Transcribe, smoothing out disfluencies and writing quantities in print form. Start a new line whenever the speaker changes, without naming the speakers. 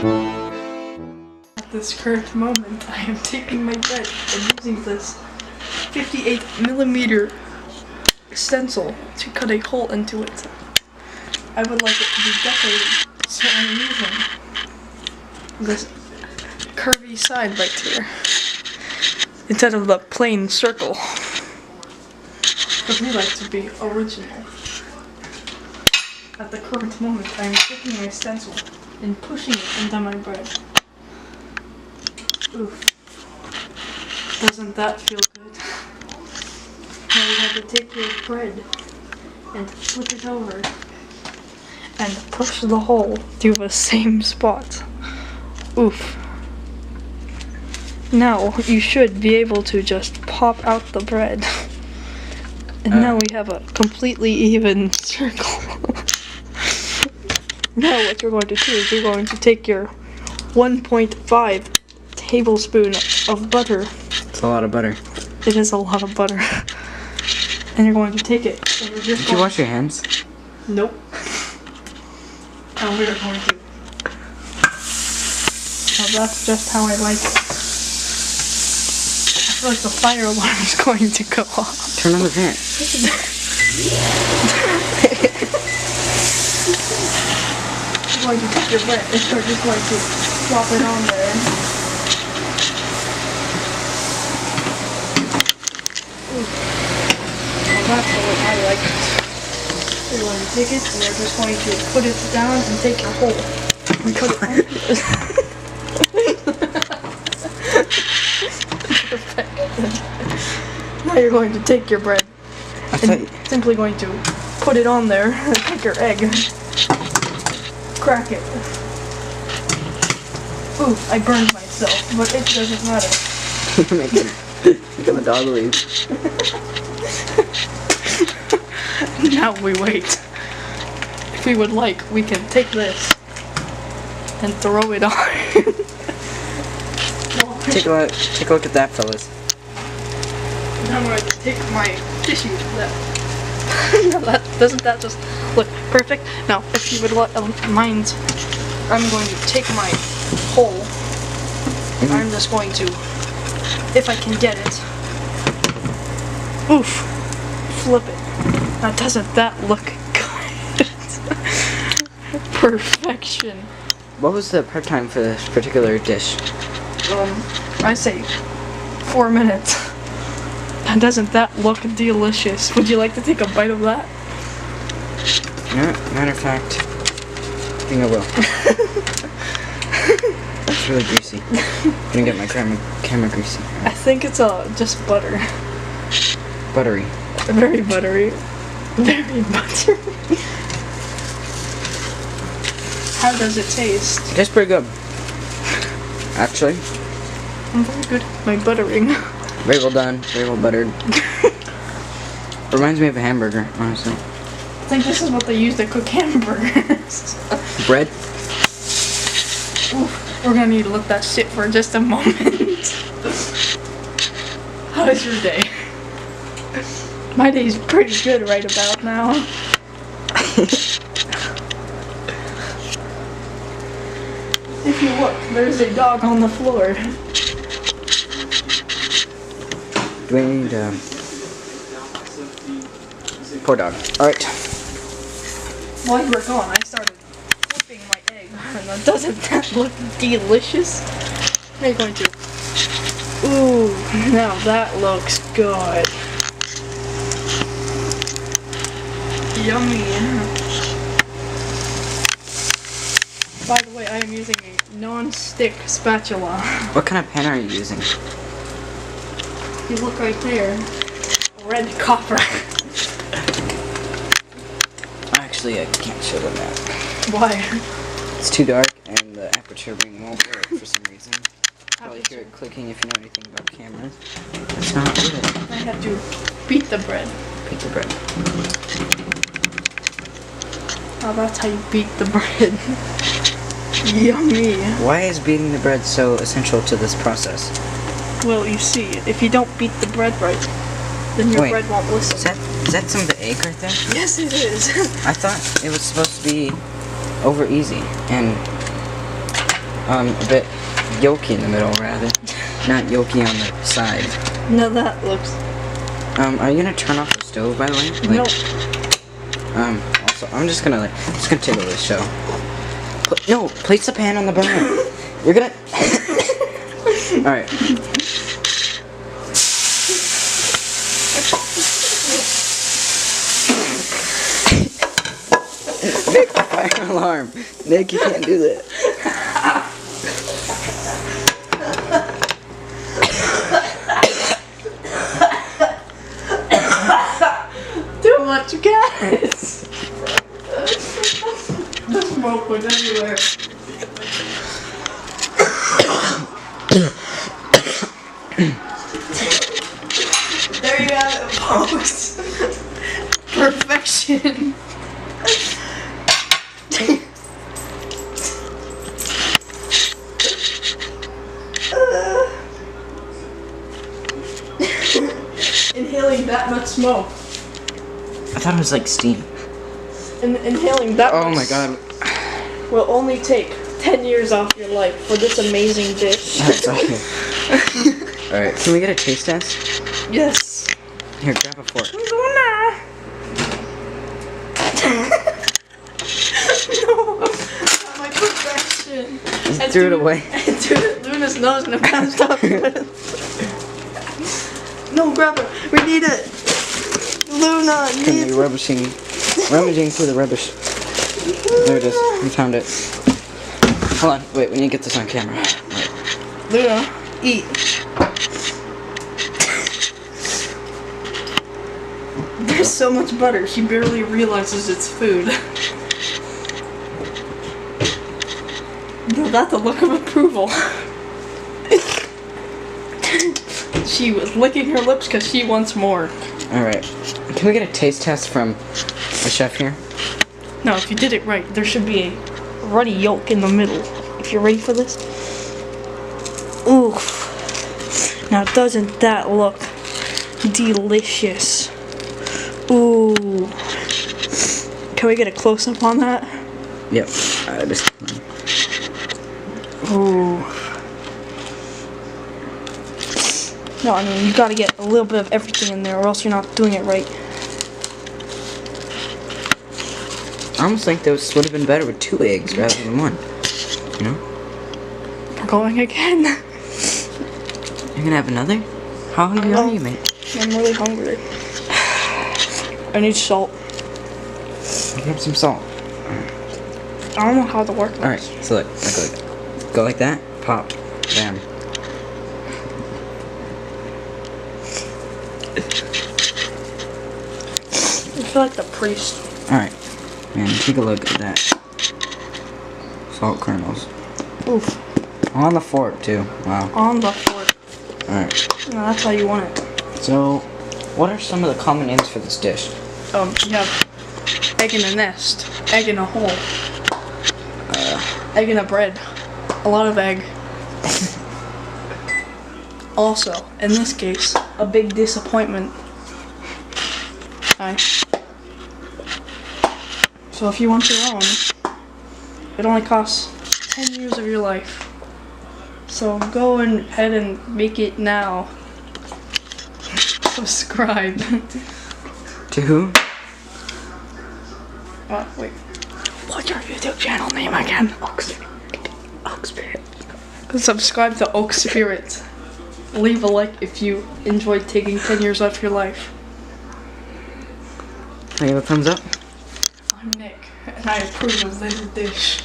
At this current moment, I am taking my bread and using this 58mm stencil to cut a hole into it. I would like it to be decorated, so I'm using this curvy side right here instead of the plain circle, because we like to be original. At the current moment, I am taking my stencil and pushing it into my bread. Oof. Doesn't that feel good? Now you have to take your bread and flip it over and push the hole to the same spot. Oof. Now you should be able to just pop out the bread. And now we have a completely even circle. Now what you're going to do is you're going to take your 1.5 tablespoon of butter.
It's a lot of butter.
It is a lot of butter. And you're going to take it. And you're just
Did you wash your hands?
Nope. And we're going to. Now that's just how I like it. I feel like the fire alarm is going to go off.
Turn on the fan.
You're going to take your bread and you're just going to drop it on there. Well, that's the way I like it. You're going to take it and you're just going to put it down and take your hole and put it on. Perfect. Now you're going to take your bread and simply going to put it on there and take your egg. Crack it. Ooh, I burned myself, but it doesn't matter.
Making the dog leave.
Now we wait. If we would like, we can take this and throw it on.
Take a look at that, fellas.
Now I'm going to take my tissue. Doesn't that just look perfect? Now, if you would mind, I'm going to take my hole. I'm just going to, if I can get it, oof, flip it. Now, doesn't that look good? Perfection.
What was the prep time for this particular dish?
I say 4 minutes. Now, doesn't that look delicious? Would you like to take a bite of that?
Yeah, matter of fact, I think I will. It's really greasy. I'm gonna get my camera greasy.
I think it's just butter.
Buttery.
Very buttery. Very buttery. How does it taste?
It tastes pretty good. Actually.
I'm very good at my buttering.
Very well done. Very well buttered. Reminds me of a hamburger, honestly.
I think this is what they use to cook hamburgers.
Bread?
Oof, we're gonna need to let that sit for just a moment. How is your day? My day's pretty good right about now. If you look, there's a dog on the floor.
Do we need poor dog. Alright.
While you were gone, I started flipping my egg. And doesn't that look delicious? Now you're going to. Ooh, now that looks good. Yummy. By the way, I am using a non-stick spatula.
What kind of pan are you using?
You look right there. Red copper.
Actually, I can't show them that.
Why?
It's too dark and the aperture ring won't work for some reason. Probably hear it clicking if you know anything about cameras. It's not good.
I have to beat the bread.
Beat the bread.
Oh, that's how you beat the bread. Yummy.
Why is beating the bread so essential to this process?
Well, you see, if you don't beat the bread right, then your
Wait,
bread won't listen.
Is that some of the egg right there?
Yes, it is.
I thought it was supposed to be over easy, and A bit yolky in the middle, rather. Not yolky on the side.
No, that looks...
Are you gonna turn off the stove, by the way? Like,
no.
Also, I'm just gonna take over the show. No, place the pan on the burner. You're gonna... Alright. Nick, fire alarm. Nick, you can't do that.
Too much gas. The smoke went everywhere. There you have it, folks. Perfection. Inhaling that much smoke.
I thought it was like steam.
Inhaling that much.
Oh my god.
Will only take 10 years off your life for this amazing dish.
That's okay. Alright, can we get a taste test?
Yes.
Here, grab a fork.
Luna! No, not my perfection.
You threw it away.
I threw it at Luna's nose and it bounced off of it. No, grab it. We need it. Luna,
Can
need
be rummaging through the rubbish. There it is. We found it. Hold on. Wait, we need to get this on camera. Wait.
Luna, eat. There's so much butter, she barely realizes it's food. No, that's a look of approval. She was licking her lips because she wants more.
Alright. Can we get a taste test from the chef here?
No, if you did it right, there should be a runny yolk in the middle. If you're ready for this. Oof. Now doesn't that look delicious? Ooh. Can we get a close-up on that?
Yep.
Ooh. No, I mean, you gotta get a little bit of everything in there or else you're not doing it right.
I almost think this would have been better with 2 eggs rather than 1. You know?
We're going again.
You're gonna have another? How hungry are you, mate?
I'm really hungry. I need salt.
Grab some salt.
I don't know how to work this.
Alright, so look. Go like that. Pop. Bam.
I feel like the priest.
Alright. Man, take a look at that. Salt kernels.
Oof.
On the fork, too. Wow.
On the fork.
Alright.
No, that's how you want it.
So, what are some of the common names for this dish?
You have egg in a nest, egg in a hole, egg in a bread, a lot of egg. Also, in this case, a big disappointment. Hi. So if you want your own, it only costs 10 years of your life. So go ahead and make it now. Subscribe.
To who?
Wait. What's your YouTube channel name again? Oak Spirit. Subscribe to Oak Spirit. Leave a like if you enjoyed taking 10 years off your life.
Can I give a thumbs up?
I'm Nick, and I approve of this dish.